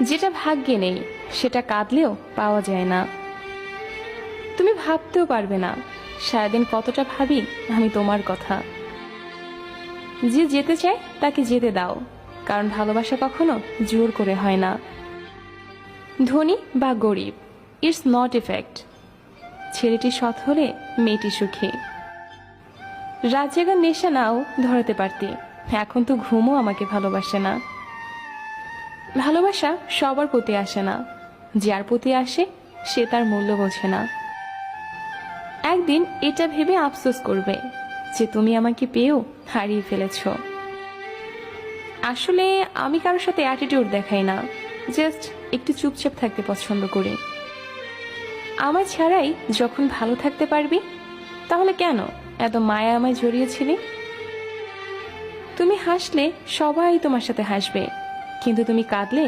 যেটা ভাগ্যে নেই সেটা কাঁদলেও পাওয়া যায় না। তুমি ভাবতেও পারবে না সারাদিন কতটা ভাবি আমি তোমার কথা। যে যেতে চায় তাকে যেতে দাও, কারণ ভালোবাসা কখনো জোর করে হয় না। ধনী বা গরিব, ইটস নট এ ফ্যাক্ট। ছেলেটি সৎ হলে মেয়েটি সুখী। রাত জাগার নেশা নাও ধরাতে পারতি, এখন তো ঘুমও আমাকে ভালোবাসে না। ভালোবাসা সবার প্রতি আসে না, যার প্রতি আসে সে তার মূল্য বোঝে না। একদিন এটা ভেবে আফসোস করবে যে তুমি আমাকে পেয়েও হারিয়ে ফেলেছ। আসলে আমি কারোর সাথে অ্যাটিটিউড দেখাই না, জাস্ট একটু চুপচাপ থাকতে পছন্দ করি। আমার ছাড়াই যখন ভালো থাকতে পারবি, তাহলে কেন এত মায়া আমায় জড়িয়েছিলি? তুমি হাসলে সবাই তোমার সাথে হাসবে, কিন্তু তুমি কাঁদলে